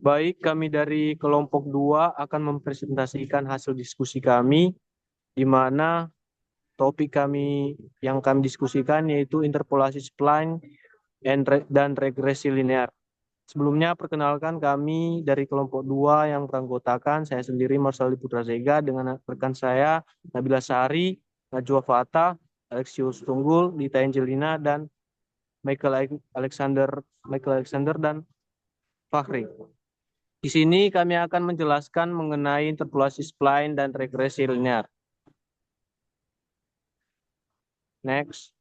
Baik, kami dari kelompok 2 akan mempresentasikan hasil diskusi kami, di mana topik kami yang kami diskusikan yaitu interpolasi spline dan regresi linear. Sebelumnya, perkenalkan kami dari kelompok 2 yang beranggotakan saya sendiri Marsali Putra Zega dengan rekan saya Nabila Sari, Najwa Fata, Alexius Tunggul, Dita Angelina, dan Michael Alexander dan Fahri. Di sini kami akan menjelaskan mengenai interpolasi spline dan regresi linear. Next.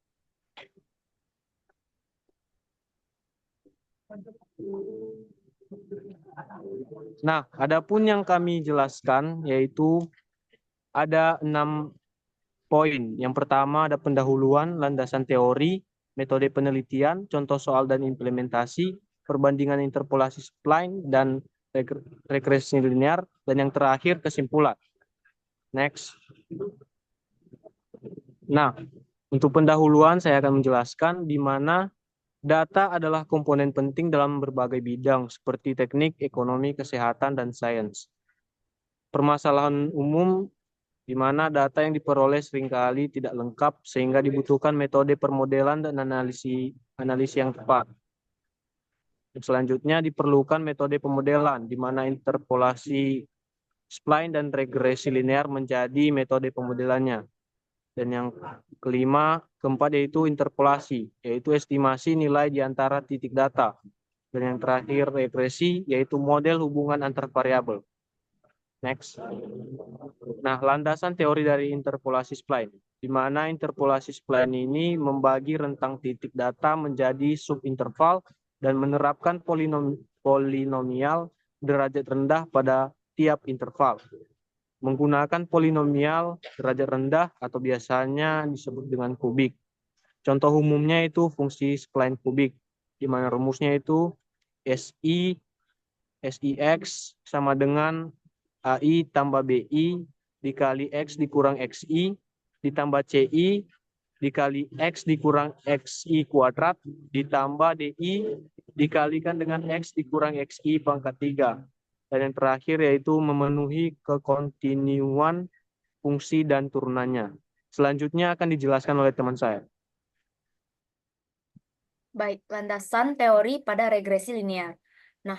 Nah, adapun yang kami jelaskan yaitu ada 6 poin. Yang pertama ada pendahuluan, landasan teori, metode penelitian, contoh soal dan implementasi, perbandingan interpolasi spline dan regresi linear, dan yang terakhir kesimpulan. Next. Nah, untuk pendahuluan saya akan menjelaskan di mana data adalah komponen penting dalam berbagai bidang seperti teknik, ekonomi, kesehatan, dan sains. Permasalahan umum di mana data yang diperoleh seringkali tidak lengkap sehingga dibutuhkan metode permodelan dan analisis yang tepat. Selanjutnya diperlukan metode pemodelan di mana interpolasi spline dan regresi linear menjadi metode pemodelannya. Dan yang keempat yaitu interpolasi, yaitu estimasi nilai di antara titik data. Dan yang terakhir regresi, yaitu model hubungan antar variabel. Next. Nah, landasan teori dari interpolasi spline, di mana interpolasi spline ini membagi rentang titik data menjadi subinterval dan menerapkan polinomial derajat rendah pada tiap interval. Menggunakan polinomial derajat rendah atau biasanya disebut dengan kubik. Contoh umumnya itu fungsi spline kubik, di mana rumusnya itu SIX sama dengan AI tambah BI dikali X dikurang XI ditambah CI dikali X dikurang XI kuadrat ditambah DI dikalikan dengan X dikurang XI pangkat 3. Dan yang terakhir yaitu memenuhi kekontinuan fungsi dan turunannya. Selanjutnya akan dijelaskan oleh teman saya. Baik, landasan teori pada regresi linear. Nah,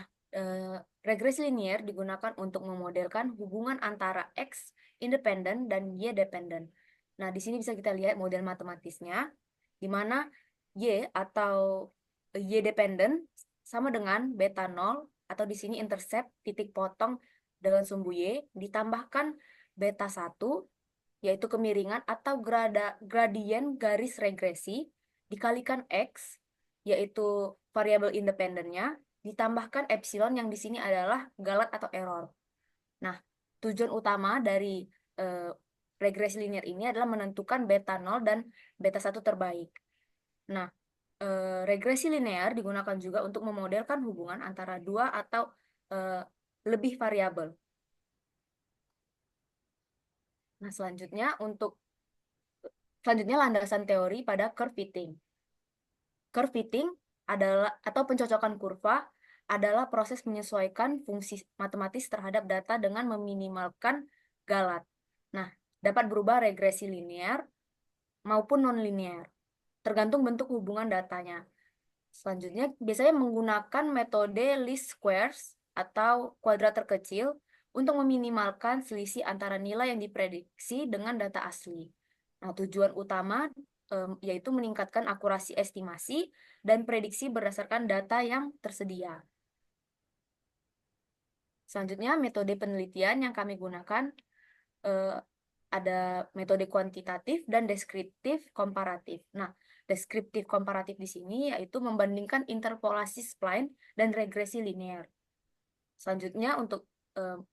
regresi linear digunakan untuk memodelkan hubungan antara X independen dan Y dependen. Nah, di sini bisa kita lihat model matematisnya, di mana Y atau Y dependen sama dengan beta 0, atau di sini intercept titik potong dengan sumbu Y, ditambahkan beta 1, yaitu kemiringan atau gradien garis regresi, dikalikan X, yaitu variabel independennya, ditambahkan epsilon yang di sini adalah galat atau error. Nah, tujuan utama dari regresi linear ini adalah menentukan beta 0 dan beta 1 terbaik. Nah, regresi linear digunakan juga untuk memodelkan hubungan antara dua atau lebih variabel. Nah, selanjutnya landasan teori pada curve fitting. Curve fitting adalah atau pencocokan kurva adalah proses menyesuaikan fungsi matematis terhadap data dengan meminimalkan galat. Nah, dapat berubah regresi linear maupun non-linear, tergantung bentuk hubungan datanya. Selanjutnya, biasanya menggunakan metode least squares atau kuadrat terkecil untuk meminimalkan selisih antara nilai yang diprediksi dengan data asli. Nah, tujuan utama yaitu meningkatkan akurasi estimasi dan prediksi berdasarkan data yang tersedia. Selanjutnya, metode penelitian yang kami gunakan ada metode kuantitatif dan deskriptif komparatif. Nah, deskriptif komparatif di sini yaitu membandingkan interpolasi spline dan regresi linear. Selanjutnya, untuk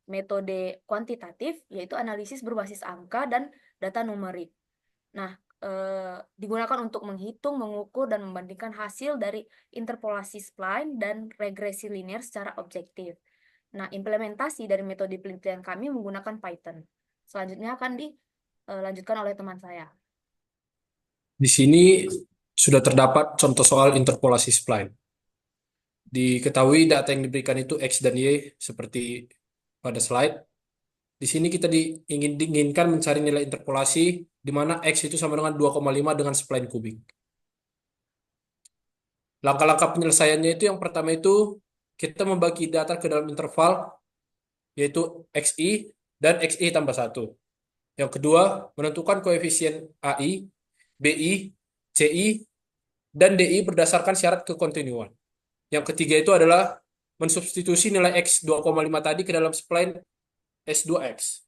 metode kuantitatif yaitu analisis berbasis angka dan data numerik. Nah, digunakan untuk menghitung, mengukur, dan membandingkan hasil dari interpolasi spline dan regresi linear secara objektif. Nah, implementasi dari metode penelitian kami menggunakan Python. Selanjutnya akan dilanjutkan oleh teman saya. Di sini sudah terdapat contoh soal interpolasi spline. Diketahui data yang diberikan itu X dan Y seperti pada slide. Di sini kita diinginkan mencari nilai interpolasi di mana X itu sama dengan 2,5 dengan spline kubik. Langkah-langkah penyelesaiannya itu yang pertama itu kita membagi data ke dalam interval yaitu XI dan XI tambah 1. Yang kedua, menentukan koefisien AI, BI, CI, dan DI berdasarkan syarat kekontinuan. Yang ketiga itu adalah mensubstitusi nilai X 2,5 tadi ke dalam spline S2X.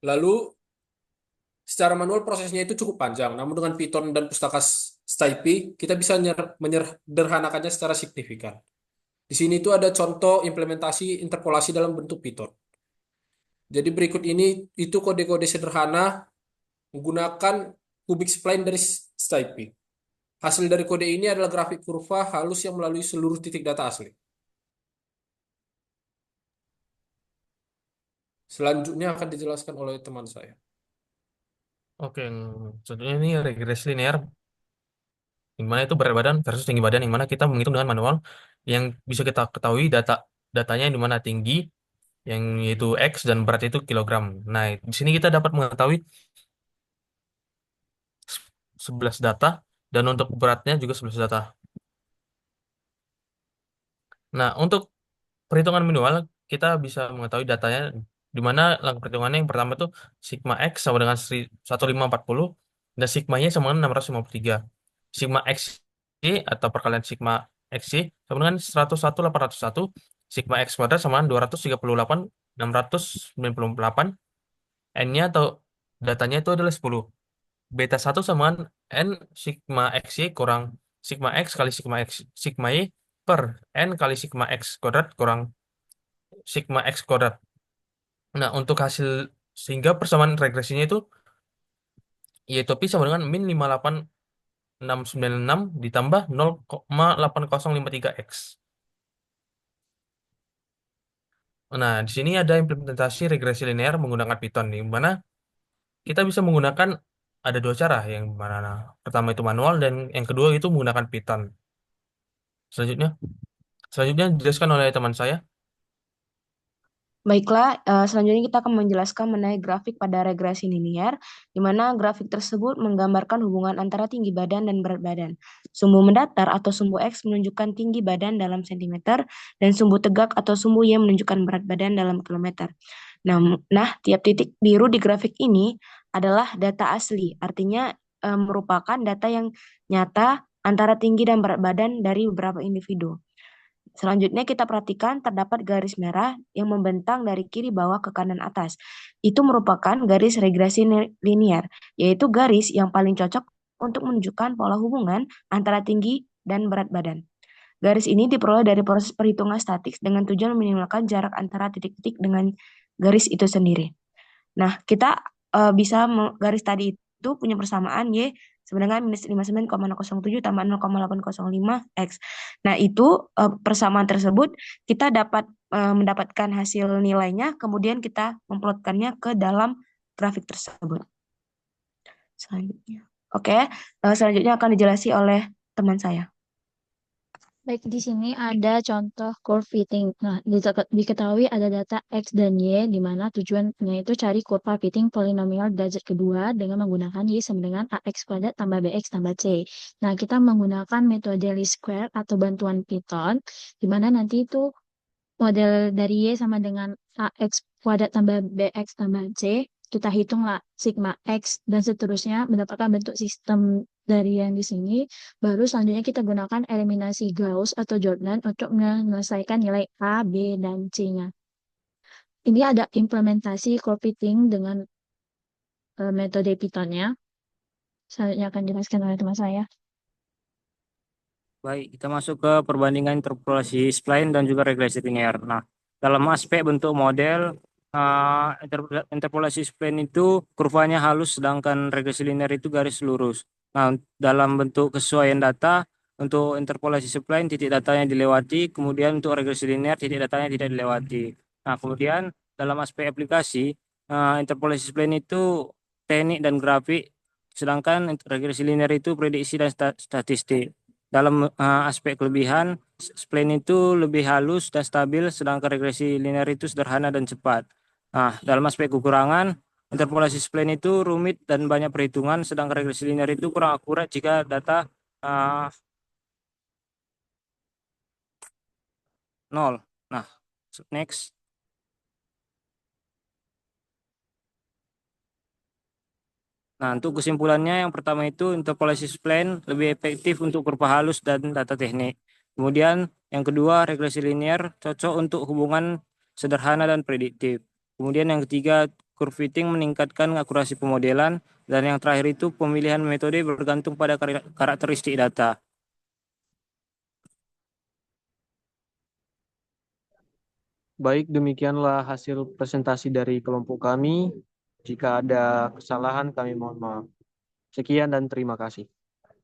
Lalu secara manual prosesnya itu cukup panjang, namun dengan Python dan pustaka SciPy kita bisa menyederhanakannya secara signifikan. Di sini itu ada contoh implementasi interpolasi dalam bentuk Python. Jadi berikut ini itu kode-kode sederhana menggunakan kubik spline dari SciPy. Hasil dari kode ini adalah grafik kurva halus yang melalui seluruh titik data asli. Selanjutnya akan dijelaskan oleh teman saya. Oke, contohnya ini regresi linear, di mana itu berat badan versus tinggi badan, yang mana kita menghitung dengan manual, yang bisa kita ketahui datanya di mana tinggi, yang yaitu X dan berat itu kilogram. Nah, di sini kita dapat mengetahui 11 data, dan untuk beratnya juga 11 data. Nah, untuk perhitungan manual, kita bisa mengetahui datanya, di mana langkah perhitungannya yang pertama itu sigma X sama dengan 1540, dan sigma Y sama dengan 653. Sigma X Y atau perkalian sigma X Y sama dengan 101,801, sigma X kuadrat sama dengan 238,698, N-nya atau datanya itu adalah 10. Beta 1 sama dengan N sigma X Y kurang sigma X kali sigma Y per N kali sigma X kuadrat kurang sigma X kuadrat. Nah, untuk hasil sehingga persamaan regresinya itu yaitu pi sama dengan min 58696 ditambah 0,8053 X. Nah, di sini ada implementasi regresi linear menggunakan Python, di mana kita bisa menggunakan ada dua cara, yang mana pertama itu manual dan yang kedua itu menggunakan Python. Selanjutnya, selanjutnya dijelaskan oleh teman saya. Baiklah, selanjutnya kita akan menjelaskan mengenai grafik pada regresi linear, di mana grafik tersebut menggambarkan hubungan antara tinggi badan dan berat badan. Sumbu mendatar atau sumbu X menunjukkan tinggi badan dalam sentimeter, dan sumbu tegak atau sumbu Y menunjukkan berat badan dalam kilometer. Nah, tiap titik biru di grafik ini adalah data asli, artinya merupakan data yang nyata antara tinggi dan berat badan dari beberapa individu. Selanjutnya kita perhatikan terdapat garis merah yang membentang dari kiri bawah ke kanan atas. Itu merupakan garis regresi linear, yaitu garis yang paling cocok untuk menunjukkan pola hubungan antara tinggi dan berat badan. Garis ini diperoleh dari proses perhitungan statik dengan tujuan meminimalkan jarak antara titik-titik dengan garis itu sendiri. Nah, kita bisa garis tadi itu punya persamaan Y sama dengan minus 59,07 tambah 0,805 X. Nah, itu persamaan tersebut kita dapat mendapatkan hasil nilainya, kemudian kita memplotkannya ke dalam grafik tersebut. Selanjutnya. Oke, selanjutnya akan dijelaskan oleh teman saya. Baik, di sini ada contoh curve fitting. Nah, diketahui ada data X dan Y, di mana tujuannya itu cari kurva fitting polinomial derajat kedua dengan menggunakan Y sama dengan AX kuadrat tambah BX tambah C. Nah, kita menggunakan metode least square atau bantuan Python, di mana nanti itu model dari Y sama dengan AX kuadrat tambah BX tambah C, kita hitunglah sigma X dan seterusnya mendapatkan bentuk sistem dari yang di sini. Baru selanjutnya kita gunakan eliminasi Gauss atau Jordan untuk menyelesaikan nilai A, B, dan C-nya. Ini ada implementasi curve fitting dengan metode Python-nya. Selanjutnya akan dijelaskan oleh teman saya. Baik, kita masuk ke perbandingan interpolasi spline dan juga regresi linear. Nah, dalam aspek bentuk model, interpolasi spline itu kurvanya halus, sedangkan regresi linear itu garis lurus. Nah, dalam bentuk kesesuaian data, untuk interpolasi spline titik datanya dilewati, kemudian untuk regresi linear titik datanya tidak dilewati. Nah, kemudian dalam aspek aplikasi, interpolasi spline itu teknik dan grafik sedangkan regresi linear itu prediksi dan statistik. Dalam aspek kelebihan, spline itu lebih halus dan stabil, sedangkan regresi linear itu sederhana dan cepat. Nah, dalam aspek kekurangan, interpolasi spline itu rumit dan banyak perhitungan, sedangkan regresi linear itu kurang akurat jika data nol. Nah, next. Nah, untuk kesimpulannya yang pertama itu interpolasi spline lebih efektif untuk kurva halus dan data teknik. Kemudian yang kedua regresi linear cocok untuk hubungan sederhana dan prediktif. Kemudian yang ketiga curve fitting meningkatkan akurasi pemodelan, dan yang terakhir itu pemilihan metode bergantung pada karakteristik data. Baik, demikianlah hasil presentasi dari kelompok kami. Jika ada kesalahan, kami mohon maaf. Sekian dan terima kasih.